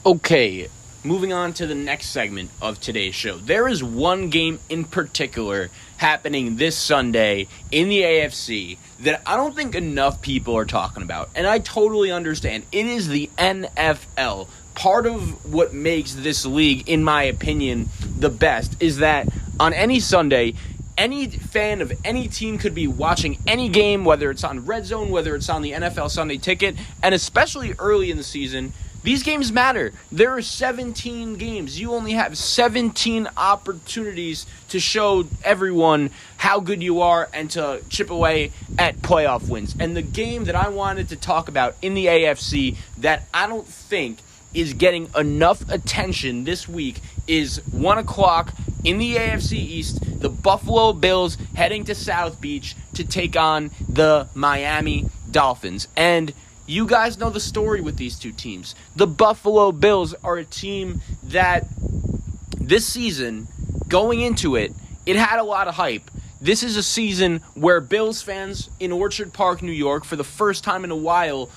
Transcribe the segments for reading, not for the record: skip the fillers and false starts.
Okay, moving on to the next segment of today's show. There is one game in particular happening this Sunday in the AFC that I don't think enough people are talking about, and I totally understand. It is the NFL. Part of what makes this league, in my opinion, the best is that on any Sunday, any fan of any team could be watching any game, whether it's on Red Zone, whether it's on the NFL Sunday Ticket, and especially early in the season, these games matter. There are 17 games. You only have 17 opportunities to show everyone how good you are and to chip away at playoff wins. And the game that I wanted to talk about in the AFC that I don't think is getting enough attention this week is 1 o'clock in the AFC East. The Buffalo Bills heading to South Beach to take on the Miami Dolphins. And you guys know the story with these two teams. The Buffalo Bills are a team that this season, going into it, it had a lot of hype. This is a season where Bills fans in Orchard Park, New York, for the first time in a while,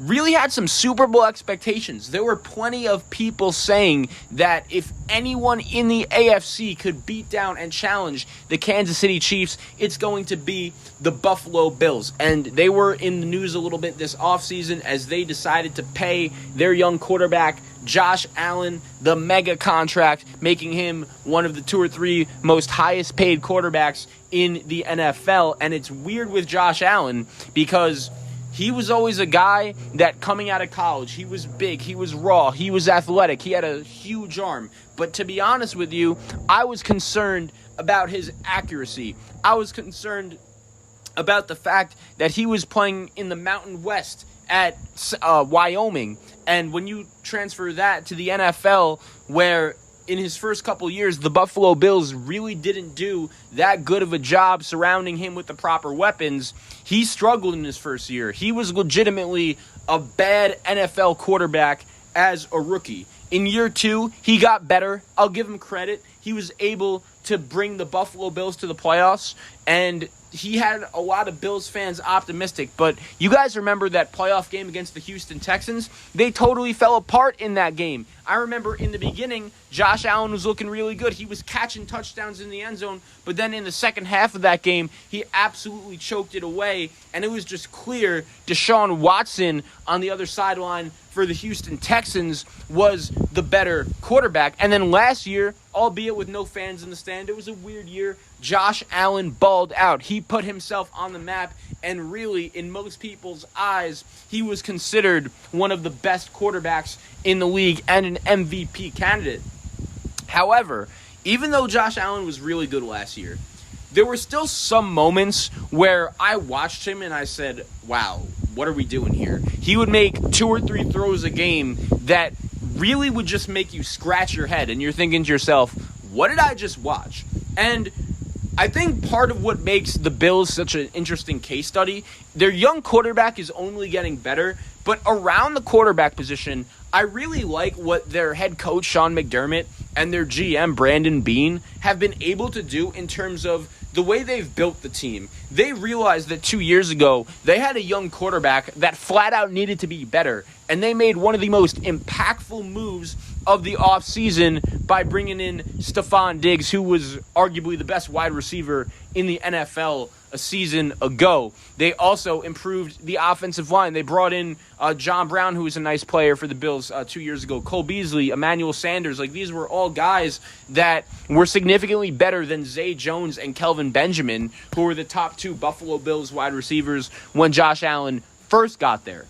really had some Super Bowl expectations. There were plenty of people saying that if anyone in the AFC could beat down and challenge the Kansas City Chiefs, it's going to be the Buffalo Bills. And they were in the news a little bit this offseason as they decided to pay their young quarterback, Josh Allen, the mega contract, making him one of the 2 or 3 most highest paid quarterbacks in the NFL. And it's weird with Josh Allen because he was always a guy that coming out of college, he was big, he was raw, he was athletic, he had a huge arm. But to be honest with you, I was concerned about his accuracy. I was concerned about the fact that he was playing in the Mountain West at Wyoming. And when you transfer that to the NFL, where in his first couple years, the Buffalo Bills really didn't do that good of a job surrounding him with the proper weapons. He struggled in his first year. He was legitimately a bad NFL quarterback as a rookie. In year 2, he got better. I'll give him credit. He was able to bring the Buffalo Bills to the playoffs, and he had a lot of Bills fans optimistic. But you guys remember that playoff game against the Houston Texans? They totally fell apart in that game. I remember in the beginning, Josh Allen was looking really good. He was catching touchdowns in the end zone, but then in the second half of that game, he absolutely choked it away, and it was just clear Deshaun Watson on the other sideline for the Houston Texans was the better quarterback. And then last year, albeit with no fans in the stand, it was a weird year. Josh Allen balled out. He put himself on the map, and really, in most people's eyes, he was considered one of the best quarterbacks in the league and an MVP candidate. However, even though Josh Allen was really good last year, there were still some moments where I watched him and I said, wow, what are we doing here? He would make 2 or 3 throws a game that really would just make you scratch your head, and you're thinking to yourself, what did I just watch? And I think part of what makes the Bills such an interesting case study, their young quarterback is only getting better, but around the quarterback position, I really like what their head coach, Sean McDermott, and their GM, Brandon Beane, have been able to do in terms of the way they've built the team. They realized that 2 years ago, they had a young quarterback that flat out needed to be better, and they made one of the most impactful moves of the offseason by bringing in Stephon Diggs, who was arguably the best wide receiver in the NFL a season ago. They also improved the offensive line. They brought in John Brown, who was a nice player for the Bills 2 years ago, Cole Beasley, Emmanuel Sanders. Like, these were all guys that were significantly better than Zay Jones and Kelvin Benjamin, who were the top 2 Buffalo Bills wide receivers when Josh Allen first got there.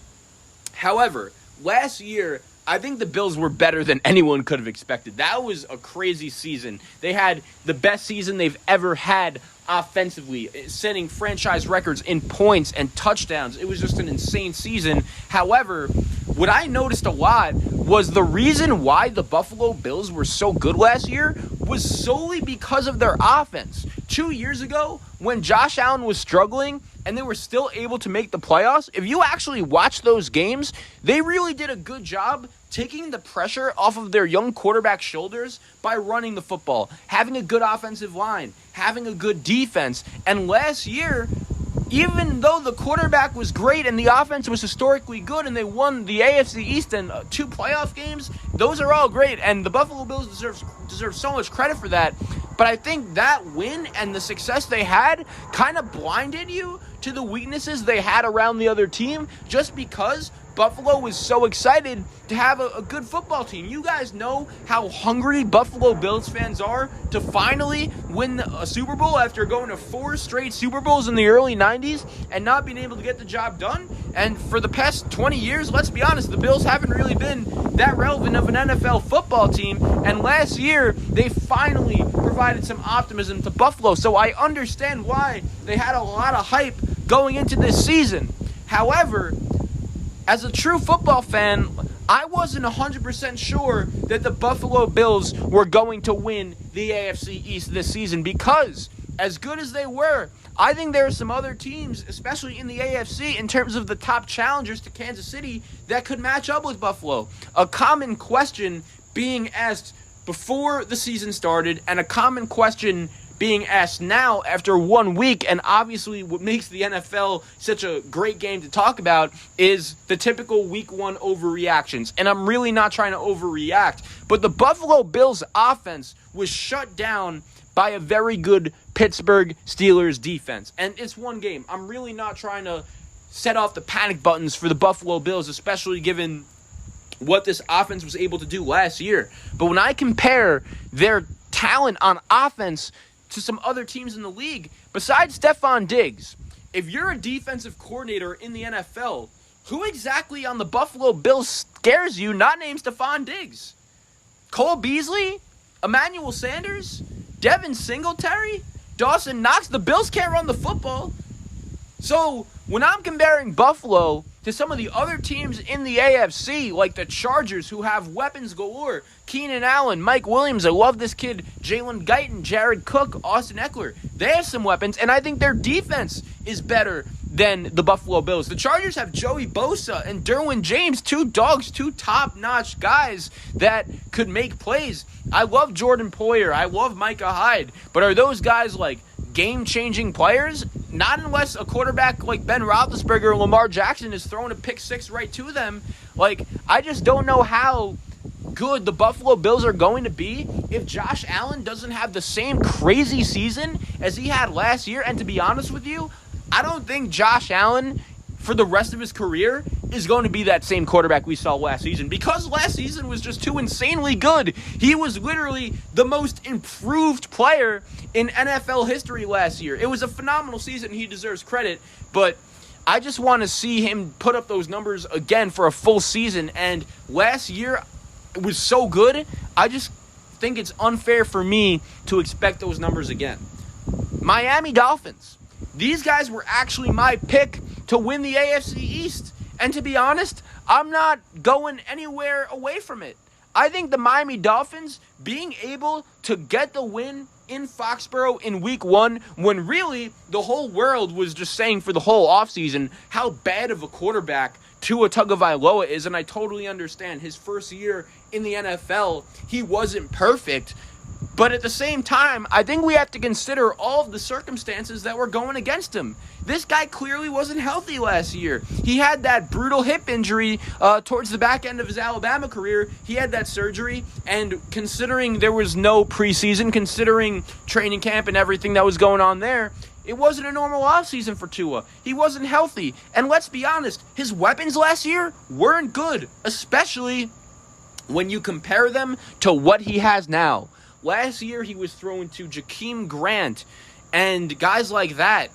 However, last year, I think the Bills were better than anyone could have expected. That was a crazy season. They had the best season they've ever had offensively, setting franchise records in points and touchdowns. It was just an insane season. However, what I noticed a lot was the reason why the Buffalo Bills were so good last year was solely because of their offense. 2 years ago, when Josh Allen was struggling and they were still able to make the playoffs, if you actually watch those games, they really did a good job taking the pressure off of their young quarterback's shoulders by running the football, having a good offensive line, having a good defense. And last year, even though the quarterback was great and the offense was historically good and they won the AFC East and 2 playoff games, those are all great, and the Buffalo Bills deserve so much credit for that. But I think that win and the success they had kind of blinded you to the weaknesses they had around the other team, just because Buffalo was so excited to have a good football team. You guys know how hungry Buffalo Bills fans are to finally win a Super Bowl after going to 4 straight Super Bowls in the early 90s and not being able to get the job done. And for the past 20 years, let's be honest, the Bills haven't really been that relevant of an NFL football team. And last year, they finally provided some optimism to Buffalo. So I understand why they had a lot of hype going into this season. However, as a true football fan, I wasn't 100% sure that the Buffalo Bills were going to win the AFC East this season, because as good as they were, I think there are some other teams, especially in the AFC, in terms of the top challengers to Kansas City, that could match up with Buffalo. A common question being asked before the season started, and a common question being asked now after 1 week, and obviously what makes the NFL such a great game to talk about is the typical week 1 overreactions. And I'm really not trying to overreact, but the Buffalo Bills offense was shut down by a very good Pittsburgh Steelers defense. And it's one game. I'm really not trying to set off the panic buttons for the Buffalo Bills, especially given what this offense was able to do last year. But when I compare their talent on offense to some other teams in the league, besides Stephon Diggs, if you're a defensive coordinator in the NFL, who exactly on the Buffalo Bills scares you not named Stephon Diggs? Cole Beasley? Emmanuel Sanders? Devin Singletary? Dawson Knox? The Bills can't run the football. So when I'm comparing Buffalo to some of the other teams in the AFC, like the Chargers, who have weapons galore, Keenan Allen, Mike Williams, I love this kid, Jalen Guyton, Jared Cook, Austin Eckler. They have some weapons, and I think their defense is better than the Buffalo Bills. The Chargers have Joey Bosa and Derwin James, 2 dogs, 2 top-notch guys that could make plays. I love Jordan Poyer. I love Micah Hyde. But are those guys like game-changing players? Not unless a quarterback like Ben Roethlisberger or Lamar Jackson is throwing a pick 6 right to them. Like, I just don't know how good the Buffalo Bills are going to be if Josh Allen doesn't have the same crazy season as he had last year. And to be honest with you, I don't think Josh Allen, for the rest of his career, is going to be that same quarterback we saw last season, because last season was just too insanely good. He was literally the most improved player in NFL history last year. It was a phenomenal season. He deserves credit, but I just want to see him put up those numbers again for a full season. And last year it was so good, I just think it's unfair for me to expect those numbers again. Miami Dolphins. These guys were actually my pick to win the AFC East. And to be honest, I'm not going anywhere away from it. I think the Miami Dolphins being able to get the win in Foxborough in week 1, when really the whole world was just saying for the whole offseason how bad of a quarterback Tua Tagovailoa is, and I totally understand his first year in the NFL, he wasn't perfect. But at the same time, I think we have to consider all of the circumstances that were going against him. This guy clearly wasn't healthy last year. He had that brutal hip injury towards the back end of his Alabama career. He had that surgery, and considering there was no preseason, considering training camp and everything that was going on there, it wasn't a normal offseason for Tua. He wasn't healthy. And let's be honest, his weapons last year weren't good, especially when you compare them to what he has now. Last year, he was throwing to Jakeem Grant and guys like that.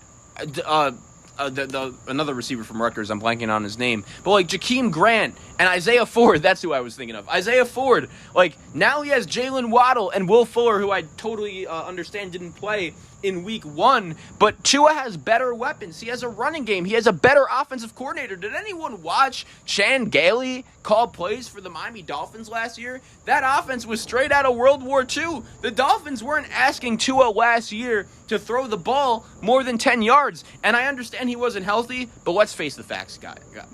Another receiver from Rutgers, I'm blanking on his name. But like Jakeem Grant and Isaiah Ford, that's who I was thinking of. Isaiah Ford, like now he has Jalen Waddle and Will Fuller, who I totally understand didn't play in week 1. But Tua has better weapons. He has a running game. He has a better offensive coordinator. Did anyone watch Chan Gailey call plays for the Miami Dolphins last year? That offense was straight out of World War II. The Dolphins weren't asking Tua last year to throw the ball more than 10 yards. And I understand he wasn't healthy, but let's face the facts,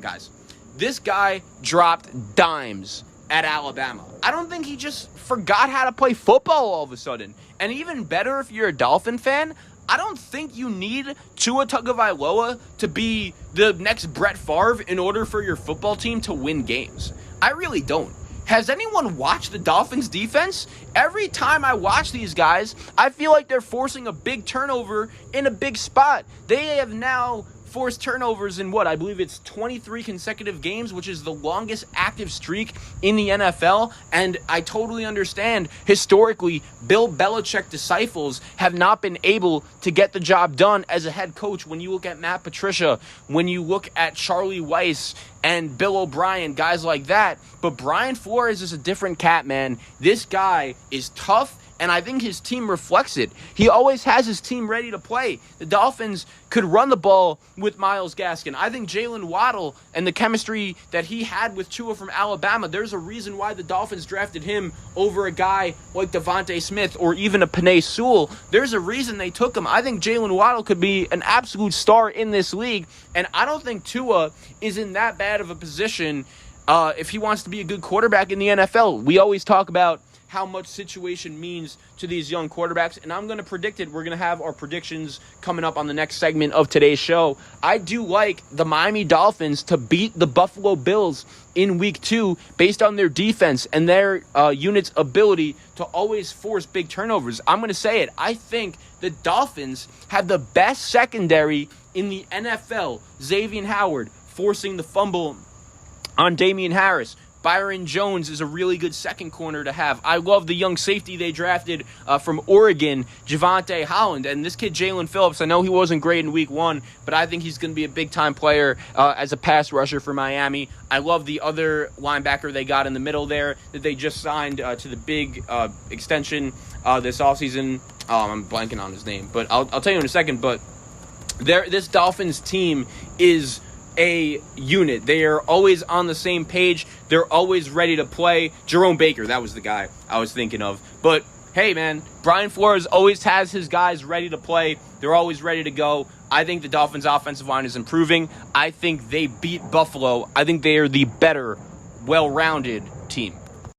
guys. This guy dropped dimes at Alabama. I don't think he just forgot how to play football all of a sudden. And even better, if you're a Dolphin fan, I don't think you need Tua Tagovailoa to be the next Brett Favre in order for your football team to win games. I really don't. Has anyone watched the Dolphins defense? Every time I watch these guys, I feel like they're forcing a big turnover in a big spot. They have now forced turnovers in I believe it's 23 consecutive games, which is the longest active streak in the NFL. And I totally understand, historically, Bill Belichick disciples have not been able to get the job done as a head coach. When you look at Matt Patricia, when you look at Charlie Weiss and Bill O'Brien, guys like that. But Brian Flores is a different cat, man. This guy is tough, and I think his team reflects it. He always has his team ready to play. The Dolphins could run the ball with Myles Gaskin. I think Jalen Waddle and the chemistry that he had with Tua from Alabama, there's a reason why the Dolphins drafted him over a guy like Devontae Smith or even a Penei Sewell. There's a reason they took him. I think Jalen Waddle could be an absolute star in this league, and I don't think Tua is in that bad of a position if he wants to be a good quarterback in the NFL. We always talk about how much situation means to these young quarterbacks, and I'm going to predict it. We're going to have our predictions coming up on the next segment of today's show. I do like the Miami Dolphins to beat the Buffalo Bills in Week 2 based on their defense and their unit's ability to always force big turnovers. I'm going to say it. I think the Dolphins have the best secondary in the NFL. Xavier Howard forcing the fumble on Damian Harris. Byron Jones is a really good second corner to have. I love the young safety they drafted from Oregon, Javonte Holland. And this kid, Jalen Phillips, I know he wasn't great in Week 1, but I think he's going to be a big-time player as a pass rusher for Miami. I love the other linebacker they got in the middle there that they just signed to the big extension this offseason. I'm blanking on his name, but I'll tell you in a second. But this Dolphins team is a unit. They are always on the same page. They're always ready to play. Jerome Baker, that was the guy I was thinking of. But hey, man, Brian Flores always has his guys ready to play. They're always ready to go. I think the Dolphins' offensive line is improving. I think they beat Buffalo. I think they are the better, well-rounded team.